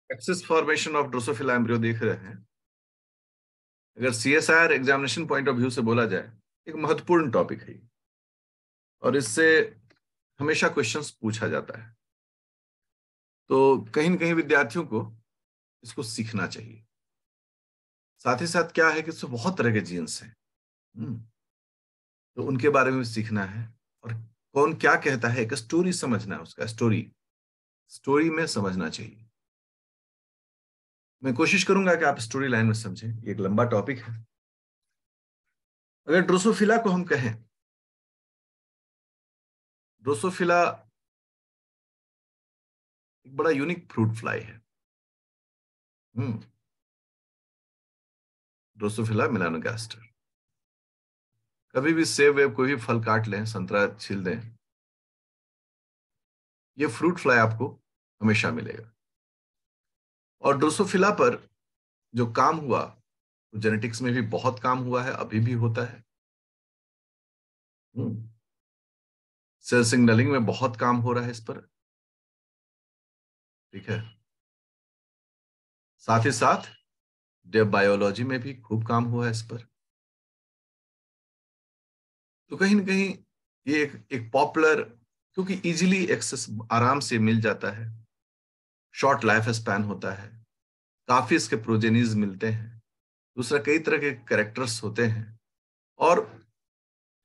Axis formation of Drosophila embryo देख रहे हैं। अगर CSIR examination point of view से बोला जाए, एक महत्वपूर्ण टॉपिक है ये, और इससे हमेशा क्वेश्चंस पूछा जाता है। तो कहीं न कहीं विद्यार्थियों को इसको सीखना चाहिए। साथ ही साथ क्या है कि इसमें बहुत तरह के जीन्स हैं। हम्म, तो उनके बारे में भी सीखना है, और कौन क्या कहता है, एक स्टोरी समझना है, उसका स्टोरी स्टोरी में समझना चाहिए। मैं कोशिश करूंगा कि आप स्टोरी लाइन में समझें, ये एक लंबा टॉपिक है। अगर ड्रोसोफिला को हम कहें, ड्रोसोफिला एक बड़ा यूनिक फ्रूट फ्लाई है। हम्म ड्रोसोफिला मेलानोगास्टर। कभी भी सेब वेब कोई भी फल काट लें, संतरा छील दें, ये फ्रूट फ्लाई आपको हमेशा मिलेगा। और ड्रोसोफिला पर जो काम हुआ, तो जेनेटिक्स में भी बहुत काम हुआ है, अभी भी होता है। सेल सिग्नलिंग में बहुत काम हो रहा है इस पर। ठीक है। साथ ही साथ डेव बायोलॉजी में भी खूब काम हुआ है इस पर। तो कहीं ना कहीं ये एक पॉपुलर, क्योंकि इजीली एक्सेस, आराम से मिल जाता है, शॉर्ट लाइफ स्पैन होता है, काफी इसके प्रोजेनीज मिलते हैं। दूसरा, कई तरह के कैरेक्टर्स होते हैं, और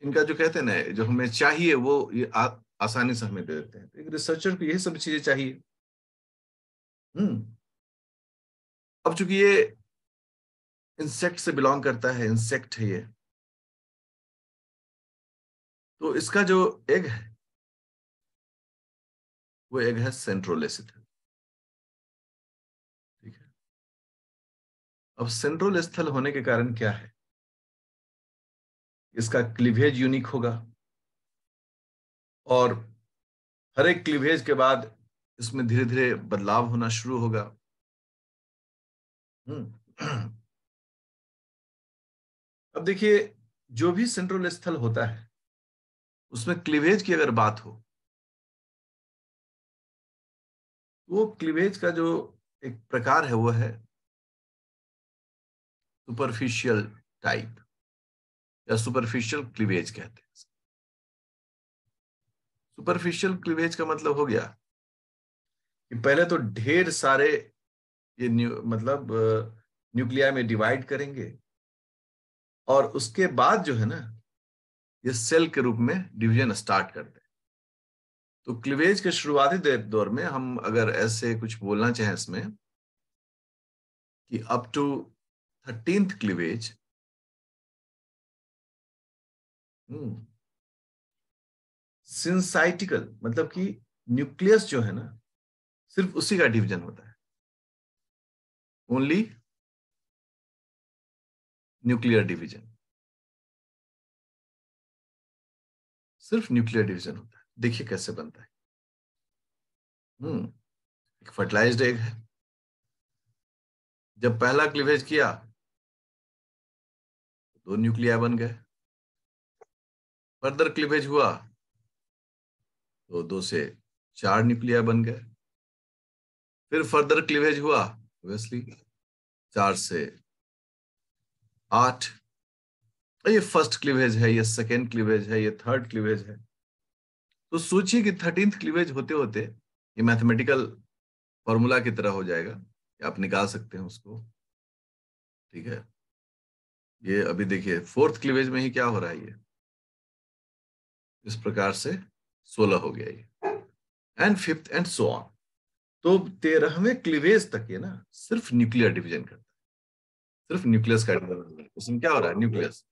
इनका जो कहते हैं ना, जो हमें चाहिए वो ये आसानी से हमें दे देते हैं। तो एक रिसर्चर को यही सब चीजें चाहिए। हम्म अब चूंकि ये इंसेक्ट से बिलोंग करता है, इंसेक्ट है ये, तो इसका जो एग है, वो एग है सेंट्रोलेसिथ। ठीक है। अब सेंट्रोल स्थल होने के कारण क्या है, इसका क्लीवेज यूनिक होगा, और हर एक क्लीवेज के बाद इसमें धीरे धीरे बदलाव होना शुरू होगा। हम्म अब देखिए, जो भी सेंट्रोल स्थल होता है, उसमें क्लीवेज की अगर बात हो, वो क्लीवेज का जो एक प्रकार है, वो है सुपरफिशियल टाइप, या सुपरफिशियल क्लीवेज कहते हैं। सुपरफिशियल क्लीवेज का मतलब हो गया कि पहले तो ढेर सारे ये मतलब न्यूक्लिया में डिवाइड करेंगे, और उसके बाद जो है ना, ये सेल के रूप में डिवीजन स्टार्ट करते हैं। तो क्लीवेज के शुरुआती दौर में हम अगर ऐसे कुछ बोलना चाहें इसमें, कि अप टू 13th क्लीवेज, सिंसाइटिकल, मतलब कि न्यूक्लियस जो है ना, सिर्फ उसी का डिवीजन होता है, ओनली न्यूक्लियर डिवीजन, सिर्फ न्यूक्लियर डिवीजन होता है। देखिए कैसे बनता है। एक फर्टिलाइज्ड एग है, जब पहला क्लीवेज किया, तो 2 न्यूक्लिया बन गए। फर्दर क्लीवेज हुआ, तो 2 से 4 न्यूक्लिया बन गए। फिर फर्दर क्लीवेज हुआ, ऑब्वियसली 4 से 8। ये फर्स्ट क्लीवेज है, ये सेकेंड क्लीवेज है, ये थर्ड क्लीवेज है। तो सोचिए कि 13th क्लीवेज होते होते ये मैथमेटिकल फॉर्मूला की तरह हो जाएगा, कि आप निकाल सकते हैं उसको। ठीक है। ये अभी देखिए, फोर्थ क्लीवेज में ही क्या हो रहा है, ये इस प्रकार से 16 हो गया ये, and fifth and so on. तो 13वें क्लीवेज तक ये ना सिर्फ न्यूक्लियर डिवीजन करता है, सिर्फ न्यूक्लियस का डिवीजन। उसमें क्या हो रहा है, न्यूक्लियस,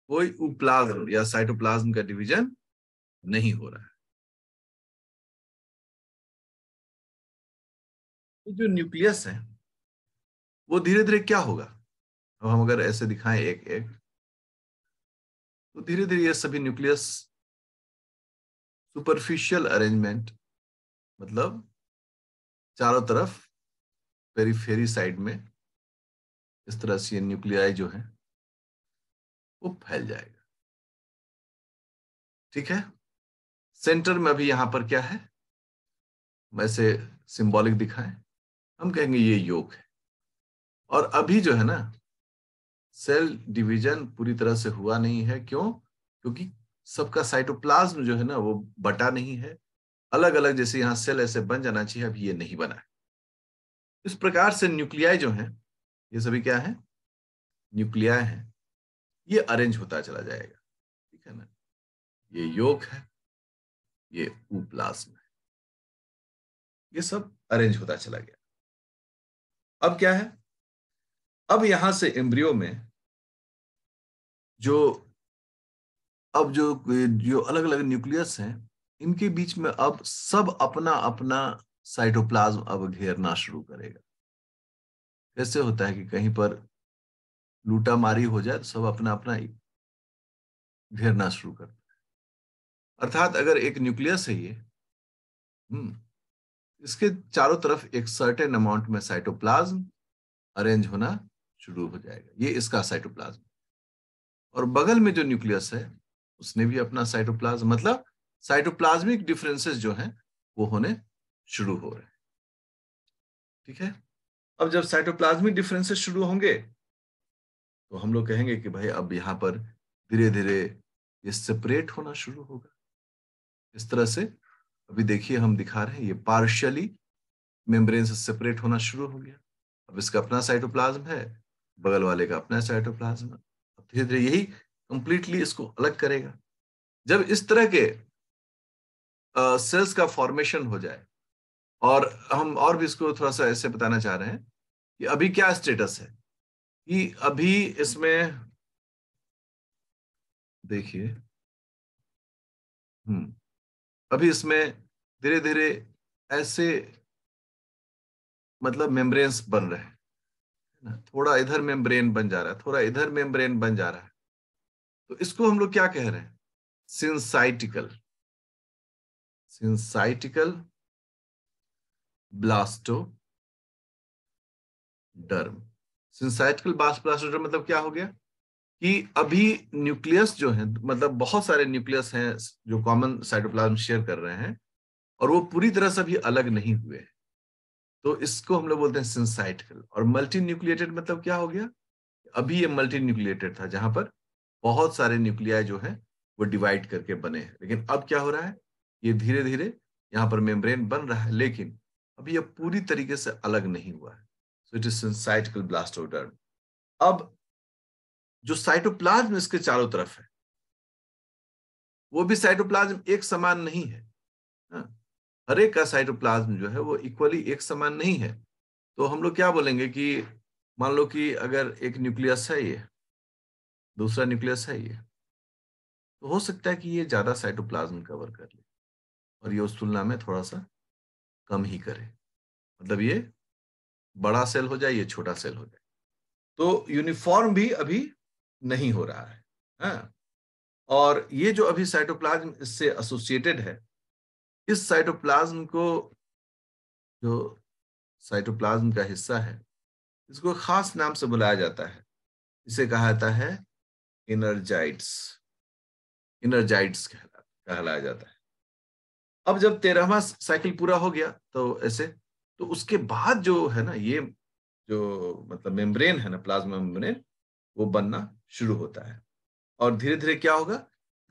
कोई उप्लाज्म या साइटोप्लाज्म का डिवीजन नहीं हो रहा है। तो जो न्यूक्लियस है, वो धीरे धीरे क्या होगा, अब हम अगर ऐसे दिखाएं एक एक, तो धीरे धीरे ये सभी न्यूक्लियस सुपरफिशियल अरेंजमेंट, मतलब चारों तरफ पेरीफेरी साइड में इस तरह से न्यूक्लियाई जो है वो फैल जाएगा। ठीक है। सेंटर में अभी यहां पर क्या है, वैसे सिंबॉलिक दिखाएं, हम कहेंगे ये यौग है। और अभी जो है ना, सेल डिवीजन पूरी तरह से हुआ नहीं है। क्यों? क्योंकि सबका साइटोप्लाज्म जो है ना वो बटा नहीं है, अलग अलग, जैसे यहाँ सेल ऐसे बन जाना चाहिए, अभी ये नहीं बना है। इस प्रकार से न्यूक्लियाई जो है, ये सभी क्या है? न्यूक्लियाई है। ये अरेंज होता चला जाएगा, ठीक है ना। ये यौग है, ये उप्लाज्म है, ये सब अरेंज होता चला गया। अब क्या है? अब यहां से एम्ब्रियो में जो अब जो जो अलग अलग न्यूक्लियस हैं, इनके बीच में अब सब अपना अपना साइटोप्लाज्म अब घेरना शुरू करेगा। कैसे होता है कि कहीं पर लूटा मारी हो जाए तो सब अपना अपना घेरना शुरू करता है। अर्थात अगर एक न्यूक्लियस है ये, इसके चारों तरफ एक सर्टेन अमाउंट में साइटोप्लाज्म अरेंज होना शुरू हो जाएगा। ये इसका साइटोप्लाज्म। और बगल में जो न्यूक्लियस है उसने भी अपना साइटोप्लाज्म, मतलब साइटोप्लाज्मिक डिफरेंसेस जो हैं वो होने शुरू हो रहे हैं, ठीक है। अब जब साइटोप्लाज्मिक डिफरेंसेस शुरू होंगे तो हम लोग कहेंगे कि भाई अब यहाँ पर धीरे धीरे ये सेपरेट होना शुरू होगा। इस तरह से अभी देखिए हम दिखा रहे हैं, ये पार्शियली मेम्ब्रेन से सेपरेट होना शुरू हो गया। अब इसका अपना साइटोप्लाज्म है, बगल वाले का अपना साइटोप्लाज्म है। अब धीरे धीरे यही कंप्लीटली इसको अलग करेगा। जब इस तरह के सेल्स का फॉर्मेशन हो जाए, और हम और भी इसको थोड़ा सा ऐसे बताना चाह रहे हैं कि अभी क्या स्टेटस है, कि अभी इसमें देखिए, अभी इसमें धीरे धीरे ऐसे मतलब मेम्ब्रेन्स बन रहे हैं ना, थोड़ा इधर मेम्ब्रेन बन जा रहा है, थोड़ा इधर मेम्ब्रेन बन जा रहा है। तो इसको हम लोग क्या कह रहे हैं? सिंसाइटिकल सिंसाइटिकल ब्लास्टोडर्म। सिंसाइटिकल ब्लास्टोडर्म मतलब क्या हो गया कि अभी न्यूक्लियस जो है, मतलब बहुत सारे न्यूक्लियस हैं जो कॉमन साइटोप्लाज्म शेयर कर रहे हैं, और वो पूरी तरह से भी अलग नहीं हुए। तो इसको हम लोग बोलते हैं सिंसाइटिकल। और मल्टी न्यूक्लिएटेड मतलब क्या हो गया? अभी ये मल्टी न्यूक्लिएटेड था, जहां पर बहुत सारे न्यूक्लियाई जो है वो डिवाइड करके बने हैं। लेकिन अब क्या हो रहा है? ये धीरे धीरे यहाँ पर मेम्ब्रेन बन रहा है, लेकिन अभी ये पूरी तरीके से अलग नहीं हुआ है। So it is syncytial blastoderm. अब जो साइटोप्लाज्म इसके चारों तरफ है, वो भी साइटोप्लाज्म एक समान नहीं है। हर एक का साइटोप्लाज्म जो है वो इक्वली एक समान नहीं है। तो हम लोग क्या बोलेंगे कि मान लो कि अगर एक न्यूक्लियस है ये, दूसरा न्यूक्लियस है ये, तो हो सकता है कि ये ज्यादा साइटोप्लाज्म कवर कर ले और ये उस तुलना में थोड़ा सा कम ही करे। मतलब ये बड़ा सेल हो जाए, ये छोटा सेल हो जाए। तो यूनिफॉर्म भी अभी नहीं हो रहा है। हाँ। और ये जो अभी साइटोप्लाज्म इससे एसोसिएटेड है, इस साइटोप्लाज्म को, जो साइटोप्लाज्म का हिस्सा है, इसको खास नाम से बुलाया जाता है। इसे कहा जाता है इनर्जाइट्स। इनर्जाइट्स कहलाया जाता है। अब जब 13वां साइकिल पूरा हो गया तो ऐसे, तो उसके बाद जो है ना, ये जो मतलब मेम्ब्रेन है ना, प्लाज्मा मेम्ब्रेन, वो बनना शुरू होता है। और धीरे धीरे क्या होगा?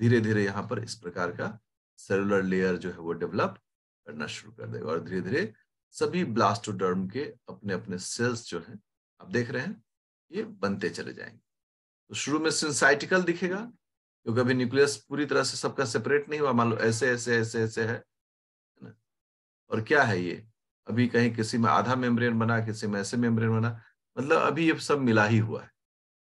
धीरे धीरे यहाँ पर इस प्रकार का सेलुलर लेयर जो है वो डेवलप करना शुरू कर देगा। और धीरे धीरे सभी ब्लास्टोडर्म के अपने अपने सेल्स जो हैं, आप देख रहे हैं, ये बनते चले जाएंगे। तो शुरू में सिंसाइटिकल दिखेगा, क्योंकि अभी न्यूक्लियस पूरी तरह से सबका सेपरेट नहीं हुआ। मान लो ऐसे ऐसे ऐसे ऐसे है ना। और क्या है ये? अभी कहीं किसी में आधा मेम्ब्रेन बना, किसी में ऐसे मेम्ब्रेन बना, मतलब अभी ये सब मिला ही हुआ है।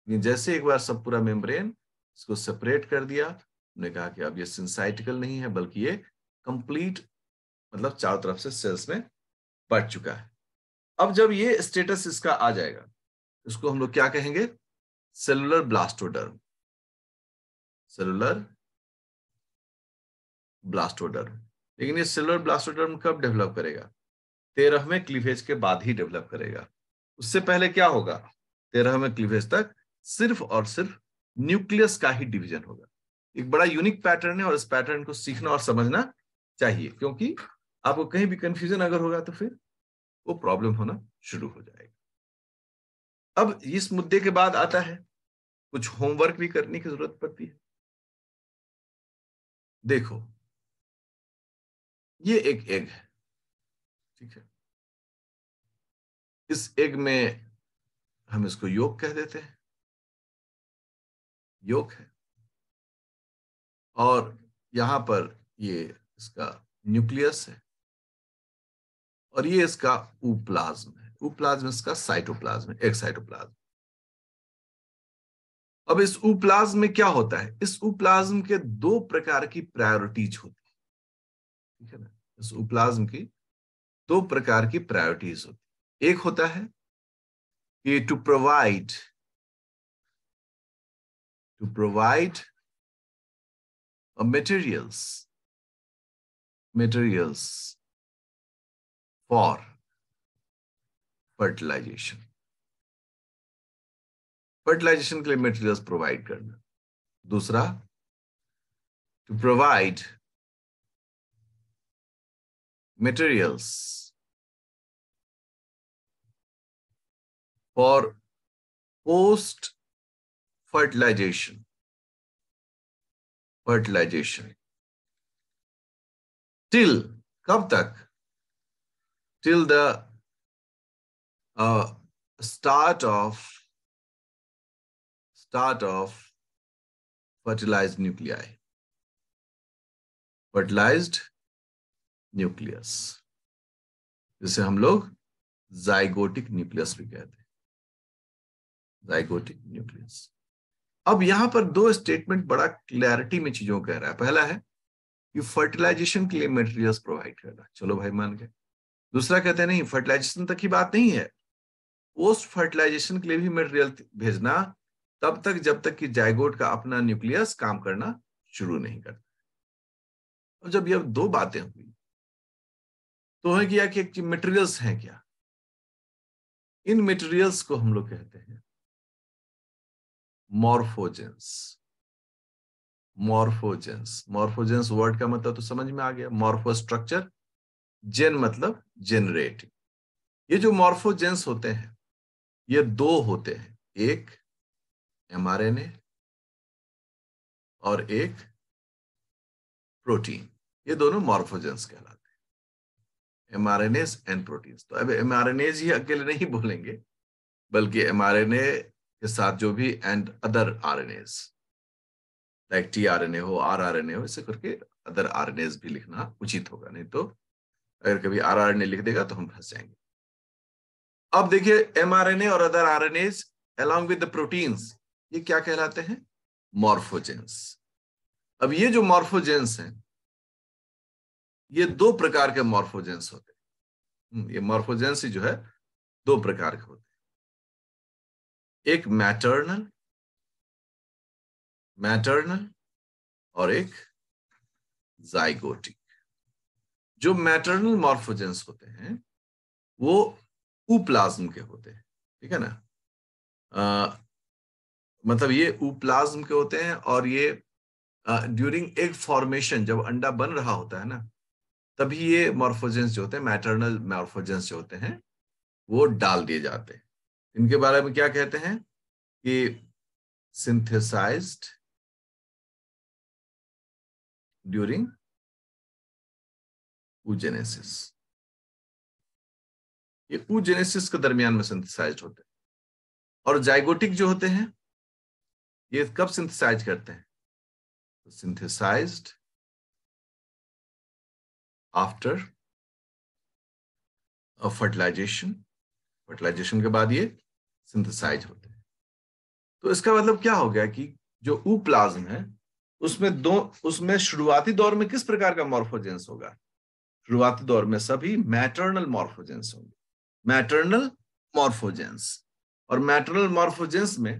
लेकिन जैसे एक बार सब पूरा मेम्ब्रेन इसको सेपरेट कर दिया, हमने कहा कि अब ये सिंसाइटिकल नहीं है, बल्कि ये कंप्लीट, मतलब चारों तरफ से सेल्स में बढ़ चुका है। अब जब ये स्टेटस इसका आ जाएगा, इसको हम लोग क्या कहेंगे? Cellular blastoderm. Cellular blastoderm. लेकिन ये सेलुलर ब्लास्टोडर्म कब डेवलप करेगा? 13वें क्लीवेज के बाद ही डेवलप करेगा। उससे पहले क्या होगा? 13वें क्लीवेज तक सिर्फ और सिर्फ न्यूक्लियस का ही डिवीजन होगा। एक बड़ा यूनिक पैटर्न है, और इस पैटर्न को सीखना और समझना चाहिए, क्योंकि आपको कहीं भी कंफ्यूजन अगर होगा तो फिर वो प्रॉब्लम होना शुरू हो जाएगा। अब इस मुद्दे के बाद आता है कुछ होमवर्क भी करने की जरूरत पड़ती है। देखो, ये एक एग है, ठीक है। इस एग में हम इसको योक कह देते हैं, योक है। और यहां पर ये इसका न्यूक्लियस है, और ये इसका ऊप्लाज्म है। ऊप्लाज्म इसका साइटोप्लाज्म है, एक साइटोप्लाज्म। अब इस ऊप्लाज्म में क्या होता है? इस ऊप्लाज्म के दो प्रकार की प्रायोरिटीज होती है, ठीक है ना। इस ऊप्लाज्म की दो प्रकार की प्रायोरिटीज होती है। एक होता है कि to provide materials for fertilization के लिए मटेरियल्स प्रोवाइड करना। दूसरा, to provide materials for post fertilization till, कब तक? Till the start of fertilized nucleus, जिसे हम लोग जाइगोटिक न्यूक्लियस भी कहते हैं, जाइगोटिक न्यूक्लियस। अब यहां पर दो स्टेटमेंट बड़ा क्लैरिटी में चीजों कह रहा है। पहला है कि फर्टिलाइजेशन के लिए मटेरियल्स प्रोवाइड करना, चलो भाई मान गए। दूसरा कहते हैं नहीं, फर्टिलाइजेशन तक की बात नहीं है, पोस्ट फर्टिलाइजेशन के लिए भी मटेरियल भेजना, तब तक जब तक कि जाइगोट का अपना न्यूक्लियस काम करना शुरू नहीं करता। और जब ये दो बातें हुई तो है किया कि मटेरियल्स हैं क्या? इन मटेरियल्स को हम लोग कहते हैं मॉर्फोजेंस। मॉर्फोजेंस वर्ड का मतलब तो समझ में आ गया, मॉर्फो स्ट्रक्चर, जेन मतलब जेनरेटिंग। ये जो मॉर्फोजेंस होते हैं ये दो होते हैं, एक एमआरएनए और एक प्रोटीन। ये दोनों मॉर्फोजेंस कहलाते हैं, एमआरएनएस एंड प्रोटीन्स। तो अब एमआरएनएज ही अकेले नहीं बोलेंगे, बल्कि एमआरएनए के साथ जो भी and other RNase, like tRNA हो, आरआरएनए हो, ऐसे करके अदर आरएनएज भी लिखना उचित होगा, नहीं तो अगर कभी आरआरएनए लिख देगा तो हम फंस जाएंगे। अब देखिए, एमआरएनए और other RNase along with the proteins, ये क्या कहलाते हैं? मॉर्फोजेंस। अब ये जो मॉर्फोजेंस हैं, ये दो प्रकार के मॉर्फोजेंस होते हैं। ये मॉर्फोजेंस जो है दो प्रकार के होते हैं, एक मैटरनल और एक जाइगोटिक। जो मैटरनल मॉर्फोजेंस होते हैं वो ऊप्लाज्म के होते हैं, ठीक है ना। मतलब ये ऊप्लाज्म के होते हैं, और ये ड्यूरिंग एग फॉर्मेशन, जब अंडा बन रहा होता है ना, तभी ये मॉर्फोजेंस जो होते हैं, मैटरनल मॉर्फोजेंस जो होते हैं, वो डाल दिए जाते हैं। इनके बारे में क्या कहते हैं कि सिंथेसाइज्ड ड्यूरिंग oogenesis। ये oogenesis के दरमियान में सिंथेसाइज्ड होते हैं। और जाइगोटिक जो होते हैं ये कब सिंथेसाइज करते हैं? तो सिंथेसाइज्ड आफ्टर फर्टिलाइजेशन के बाद ये सिंथेसाइज होते हैं। तो इसका मतलब क्या हो गया कि जो ऊप्लाज्म है उसमें शुरुआती दौर में किस प्रकार का मॉर्फोजेंस होगा? शुरुआती दौर में सभी मैटरनल मॉर्फोजेंस होंगे, मैटरनल मॉर्फोजेंस। और मैटरनल मॉर्फोजेंस में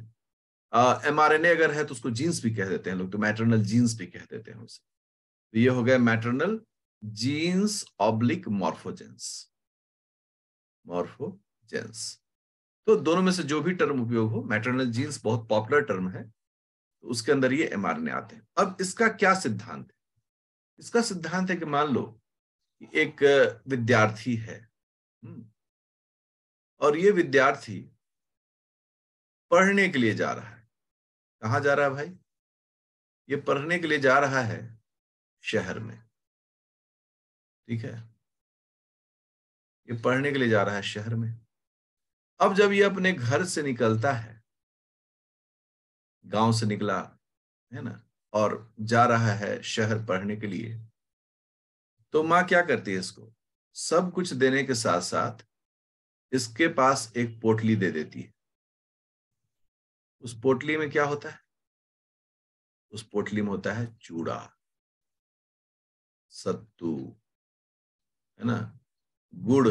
एमआरएनए अगर है तो उसको जीन्स भी कह देते हैं लोग, तो मैटरनल जीन्स भी कह देते हैं उसे। तो ये हो गया मैटरनल जीन्स ऑब्लिक मॉर्फोजेंस। तो दोनों में से जो भी टर्म उपयोग हो, मैटरनल जीन्स बहुत पॉपुलर टर्म है, तो उसके अंदर ये एमआरएनए आते हैं। अब इसका क्या सिद्धांत है? इसका सिद्धांत है कि मान लो एक विद्यार्थी है, और ये विद्यार्थी पढ़ने के लिए जा रहा है। कहाँ जा रहा है भाई? ये पढ़ने के लिए जा रहा है शहर में। ठीक है, ये पढ़ने के लिए जा रहा है शहर में। अब जब ये अपने घर से निकलता है, गांव से निकला है ना, और जा रहा है शहर पढ़ने के लिए, तो माँ क्या करती है? इसको सब कुछ देने के साथ साथ इसके पास एक पोटली दे देती है। उस पोटली में क्या होता है? उस पोटली में होता है चूड़ा, सत्तू, है ना, गुड़।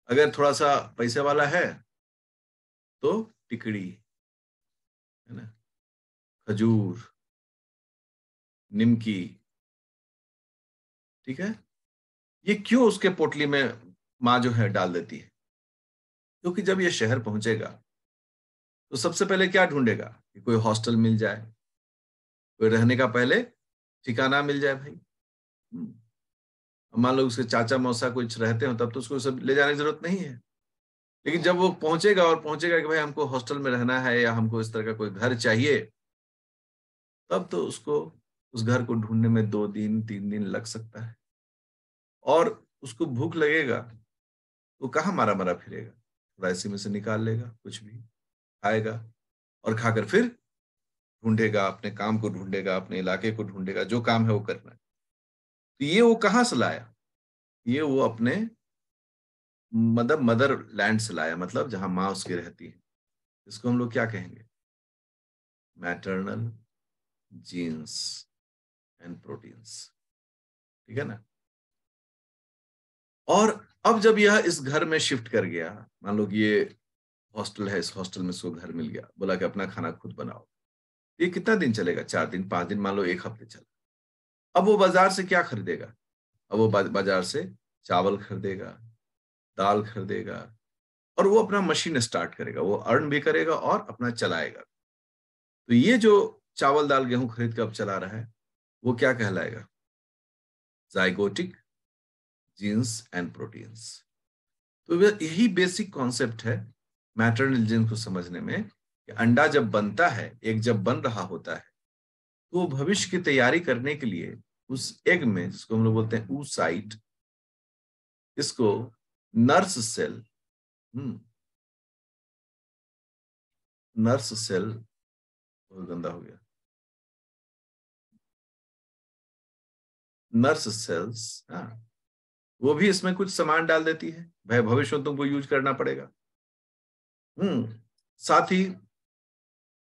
अगर थोड़ा सा पैसे वाला है तो टिकड़ी, है ना, खजूर, निमकी। ठीक है, ये क्यों उसके पोटली में माँ जो है डाल देती है? क्योंकि जब ये शहर पहुंचेगा तो सबसे पहले क्या ढूंढेगा कि कोई हॉस्टल मिल जाए, कोई रहने का पहले ठिकाना मिल जाए भाई। मान लो उसके चाचा मौसा कुछ रहते हो तब तो उसको सब ले जाने की जरूरत नहीं है। लेकिन जब वो पहुंचेगा और पहुंचेगा कि भाई हमको हॉस्टल में रहना है या हमको इस तरह का कोई घर चाहिए, तब तो उसको उस घर को ढूंढने में 2 दिन 3 दिन लग सकता है। और उसको भूख लगेगा तो कहाँ मारा मारा फिरेगा? थोड़ा इसी में से निकाल लेगा, कुछ भी खाएगा, और खाकर फिर ढूंढेगा, अपने काम को ढूंढेगा, अपने इलाके को ढूंढेगा, जो काम है वो करना है। तो ये वो कहाँ से लाया? ये वो अपने मदर लैंड से लाया, मतलब जहां माँ उसकी रहती है। इसको हम लोग क्या कहेंगे? Maternal jeans and proteins. ठीक है ना? और अब जब यह इस घर में शिफ्ट कर गया, मान लो कि ये हॉस्टल है, इस हॉस्टल में इसको घर मिल गया, बोला कि अपना खाना खुद बनाओ। ये कितना दिन चलेगा? 4 दिन 5 दिन, मान लो 1 हफ्ते चला। अब वो बाजार से क्या खरीदेगा? अब वो बाजार से चावल खरीदेगा, दाल खरीदेगा, और वो अपना मशीन स्टार्ट करेगा, वो अर्न भी करेगा और अपना चलाएगा। तो ये जो चावल दाल गेहूं खरीद कर अब चला रहा है, वो क्या कहलाएगा? Zygotic genes and proteins. तो यही बेसिक कॉन्सेप्ट है मैटरनल जीन को समझने में, कि अंडा जब बनता है, एक जब बन रहा होता है, तो भविष्य की तैयारी करने के लिए उस एग में, जिसको हम लोग बोलते हैं oocyte, इसको नर्स सेल, नर्स सेल, बहुत गंदा हो गया, नर्स सेल्स, हाँ, वो भी इसमें कुछ सामान डाल देती है, भाई भविष्य में तुमको यूज करना पड़ेगा। साथ ही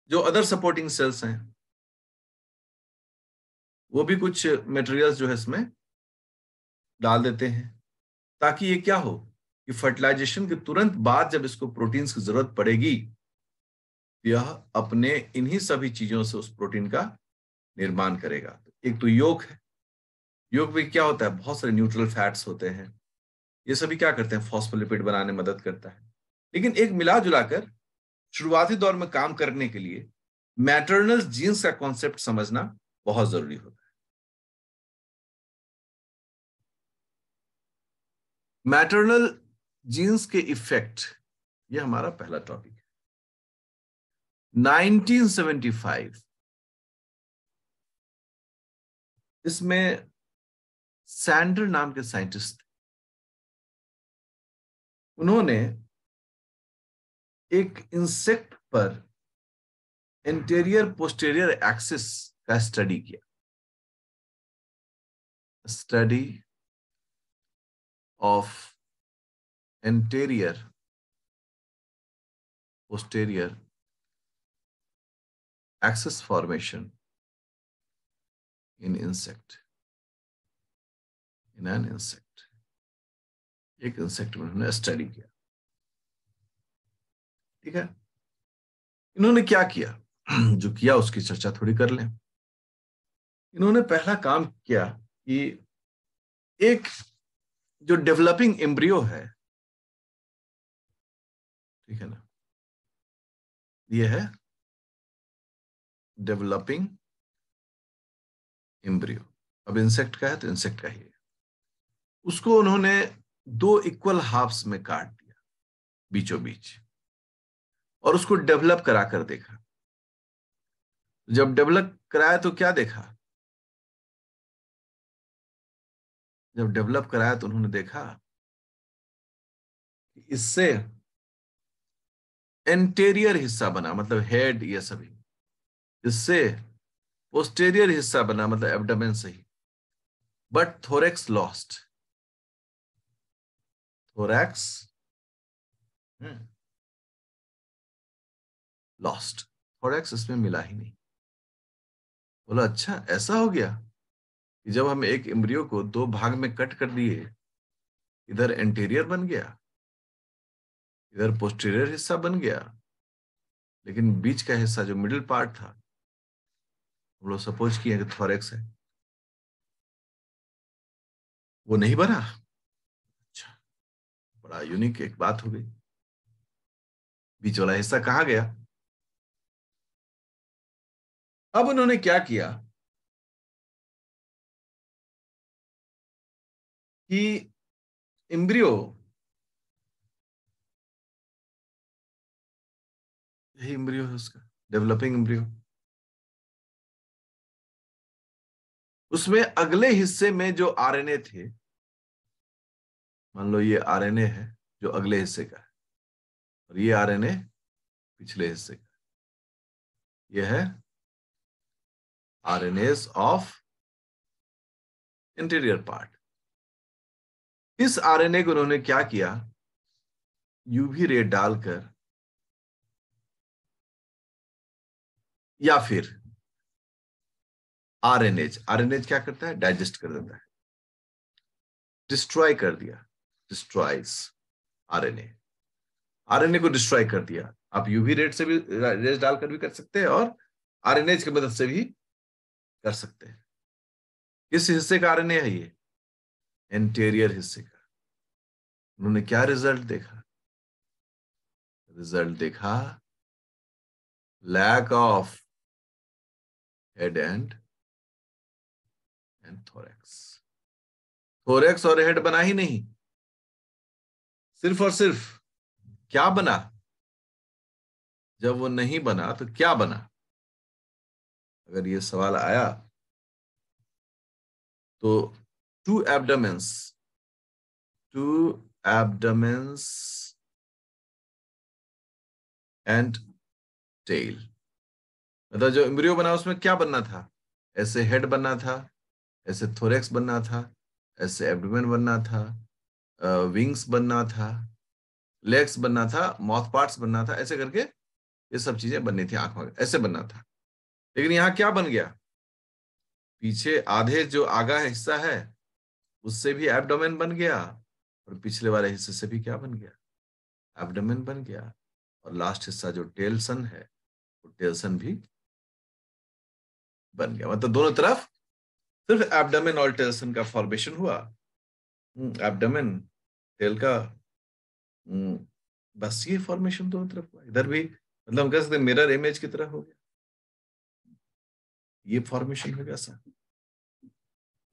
जो अदर सपोर्टिंग सेल्स हैं, वो भी कुछ मटेरियल्स जो है इसमें डाल देते हैं, ताकि ये क्या हो कि फर्टिलाइजेशन के तुरंत बाद जब इसको प्रोटीन्स की जरूरत पड़ेगी, यह अपने इन्हीं सभी चीजों से उस प्रोटीन का निर्माण करेगा। एक तो योग है, योग में क्या होता है? बहुत सारे न्यूट्रल फैट्स होते हैं, ये सभी क्या करते हैं? फॉस्फोलिपिड बनाने में मदद करता है। लेकिन एक मिला जुलाकर शुरुआती दौर में काम करने के लिए मैटरनल जीन्स का कॉन्सेप्ट समझना बहुत जरूरी होता है। मैटरनल जीन्स के इफेक्ट, ये हमारा पहला टॉपिक है। 1975 इसमें सैंडर नाम के साइंटिस्ट, उन्होंने एक इंसेक्ट पर इंटीरियर पोस्टीरियर एक्सिस का स्टडी किया। Study of interior posterior axis formation in insect, in an insect। एक इंसेक्ट में उन्होंने स्टडी किया। ठीक है, इन्होंने क्या किया? जो किया उसकी चर्चा थोड़ी कर लें। इन्होंने पहला काम किया कि एक जो डेवलपिंग एम्ब्रियो है, ठीक है ना, ये है डेवलपिंग एम्ब्रियो। अब इंसेक्ट का है तो इंसेक्ट का ही है। उसको उन्होंने 2 इक्वल हाफ्स में काट दिया। बीचों बीच, और उसको डेवलप करा कर देखा। जब डेवलप कराया तो क्या देखा? जब डेवलप कराया तो उन्होंने देखा कि इससे एंटेरियर हिस्सा बना, मतलब हेड, ये सभी। इससे पोस्टेरियर हिस्सा बना, मतलब एब्डोमेन सही, but thorax lost. Thorax lost, thorax इसमें मिला ही नहीं। बोला अच्छा ऐसा हो गया कि जब हम एक एम्ब्रियो को दो भाग में कट कर दिए, इधर एंटीरियर बन गया, इधर पोस्टीरियर हिस्सा बन गया, लेकिन बीच का हिस्सा जो मिडिल पार्ट था, हम लोग सपोज किए कि थोरैक्स है, वो नहीं बना। अच्छा, बड़ा यूनिक एक बात हो गई। बीच वाला हिस्सा कहाँ गया? अब उन्होंने क्या किया कि एम्ब्रियो, यही एम्ब्रियो है उसका, डेवलपिंग एम्ब्रियो, उसमें अगले हिस्से में जो आरएनए थे, मान लो ये आरएनए है जो अगले हिस्से का है, और ये आरएनए पिछले हिस्से का, ये है आरएनएस ऑफ इंटीरियर पार्ट। इस आरएनए को उन्होंने क्या किया, यूवी रे डालकर, या फिर आरएनएज, आरएनएज क्या करता है, डाइजेस्ट कर देता है, डिस्ट्रॉय कर दिया, डिस्ट्रॉयज आरएनए, आरएनए को डिस्ट्रॉय कर दिया। आप यूवी रेट से भी, रेस डालकर भी कर सकते हैं, और आरएनएज की मदद से भी कर सकते हैं। किस हिस्से का आरएनए है ये? एंटीरियर हिस्से का। उन्होंने क्या रिजल्ट देखा? रिजल्ट देखा lack of head and thorax. Thorax और हेड बना ही नहीं, सिर्फ और सिर्फ क्या बना? जब वो नहीं बना तो क्या बना? अगर ये सवाल आया तो टू एब्डोमेन्स, टू एब्डोमेन्स एंड टेल, मतलब जो एम्ब्रियो बना उसमें क्या बनना था? ऐसे हेड बनना था, ऐसे थोरैक्स बनना था, ऐसे एब्डोमेन बनना था, विंग्स बनना था, लेग्स बनना था, माउथ पार्ट्स बनना था, ऐसे करके ये सब चीजें बननी थी, आंख में ऐसे बनना था। लेकिन यहाँ क्या बन गया? पीछे आधे जो आगा हिस्सा है उससे भी एब्डोमेन बन गया, और पिछले वाले हिस्से से भी क्या बन गया? एब्डोमेन बन गया। और लास्ट हिस्सा जो टेलसन है, वो टेलसन भी बन गया। मतलब दोनों तरफ सिर्फ एब्डोमेन और टेलसन का फॉर्मेशन हुआ। एब्डोमेन, टेल का, बस ये फॉर्मेशन दोनों तरफ हुआ। इधर भी मतलब हम कह सकते मिरर इमेज की तरह हो गया, ये फॉर्मेशन हो गया सर।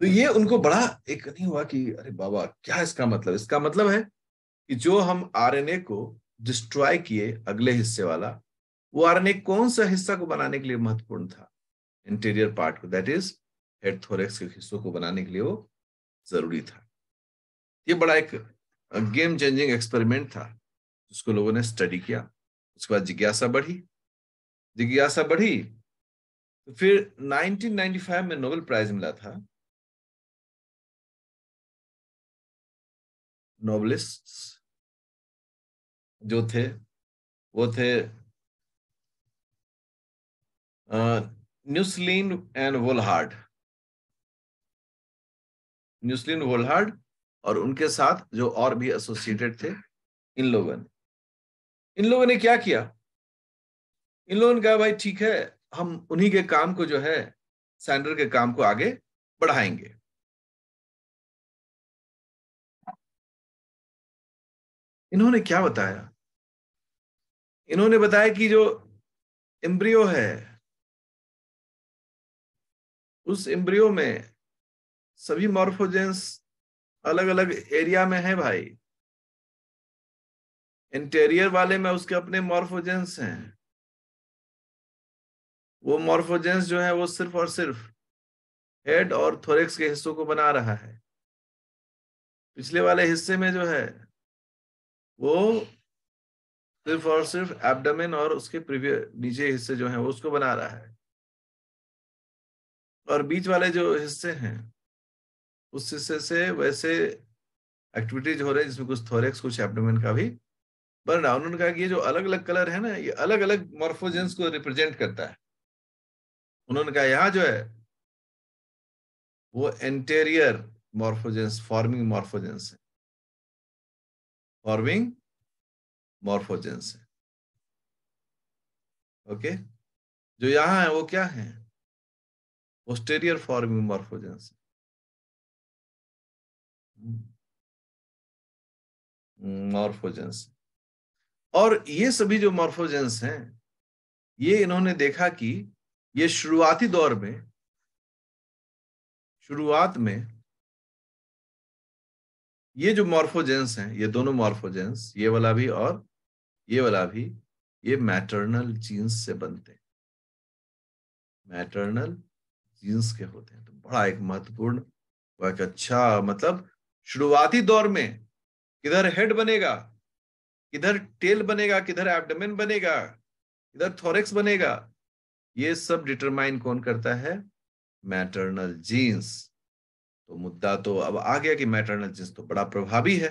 तो ये उनको बड़ा एक नहीं हुआ कि अरे बाबा क्या इसका मतलब? इसका मतलब है कि जो हम आरएनए को डिस्ट्रॉय किए, अगले हिस्से वाला, वो आरएनए कौन सा हिस्सा को बनाने के लिए महत्वपूर्ण था? इंटीरियर पार्ट को, दैट इज हेड थोरैक्स के हिस्सों को बनाने के लिए वो जरूरी था। ये बड़ा एक गेम चेंजिंग एक्सपेरिमेंट था जिसको लोगों ने स्टडी किया। उसके बाद जिज्ञासा बढ़ी, जिज्ञासा बढ़ी, तो फिर 1995 में नोबेल प्राइज मिला था। नोबलिस्ट्स जो थे वो थे न्यूस्लिन एंड वोलहार्ड, न्यूस्लिन वोलहार्ड, और उनके साथ जो और भी एसोसिएटेड थे, इन लोगों ने क्या किया? इन लोगों ने कहा भाई ठीक है, हम उन्हीं के काम को जो है, सैंडर के काम को आगे बढ़ाएंगे। इन्होंने क्या बताया? इन्होंने बताया कि जो एम्ब्रियो है, उस एम्ब्रियो में सभी मॉर्फोजेंस अलग अलग एरिया में है भाई। इंटीरियर वाले में उसके अपने मॉर्फोजेंस हैं। वो मॉर्फोजेंस जो है वो सिर्फ और सिर्फ हेड और थोरेक्स के हिस्सों को बना रहा है। पिछले वाले हिस्से में जो है वो सिर्फ और सिर्फ एब्डोमेन और उसके प्रीवियस नीचे हिस्से जो है वो उसको बना रहा है। और बीच वाले जो हिस्से हैं उस हिस्से से वैसे एक्टिविटीज हो रही है जिसमें कुछ थोरेक्स कुछ एब्डोमेन का भी बन रहा है। उन्होंने कहा कि ये जो अलग अलग कलर है ना, ये अलग अलग मॉर्फोजेंस को रिप्रेजेंट करता है। उन्होंने कहा यहाँ जो है वो एंटेरियर मॉर्फोजेंस फॉर्मिंग मॉर्फोजेंस है, फॉर्मिंग मॉर्फोजेंस है। ओके, जो यहाँ है वो क्या है, पोस्टेरियर फॉर्मिंग मॉर्फोजेंस मॉर्फोजेंस। और ये सभी जो मॉर्फोजेंस हैं ये इन्होंने देखा कि ये शुरुआती दौर में, शुरुआत में ये जो मॉर्फोजेंस हैं, ये दोनों मॉर्फोजेंस, ये वाला भी और ये वाला भी, ये मैटरनल जीन्स से बनते हैं, मैटरनल जीन्स के होते हैं। तो बड़ा एक महत्वपूर्ण, एक अच्छा मतलब शुरुआती दौर में किधर हेड बनेगा, किधर टेल बनेगा, किधर एब्डोमेन बनेगा, किधर थोरेक्स बनेगा, ये सब डिटरमाइन कौन करता है, मैटरनल जीन्स। तो मुद्दा तो अब आ गया कि मैटरनल जीन्स तो बड़ा प्रभावी है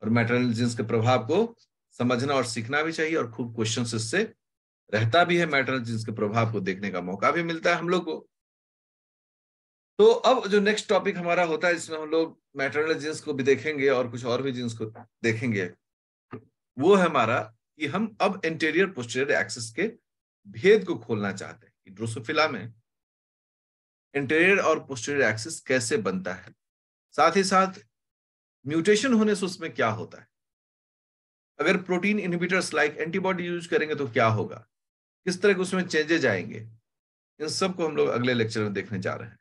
और मैटरनल जीन्स के प्रभाव को समझना और सीखना भी चाहिए, और खूब क्वेश्चन इससे रहता भी है, मैटरनल जीन्स के प्रभाव को देखने का मौका भी मिलता है हम लोग को। तो अब जो नेक्स्ट टॉपिक हमारा होता है जिसमें हम लोग मैटरनल जीन्स को भी देखेंगे और कुछ और भी जीन्स को देखेंगे, वो है हमारा कि हम अब इंटीरियर पोस्टीरियर एक्सिस के भेद को खोलना चाहते हैं कि ड्रोसोफिला में इंटीरियर और पोस्टीरियर एक्सिस कैसे बनता है, साथ ही साथ म्यूटेशन होने से उसमें क्या होता है, अगर protein inhibitors like antibody use करेंगे तो क्या होगा, किस तरह के उसमें चेंजेज आएंगे, इन सब को हम लोग अगले लेक्चर में देखने जा रहे हैं।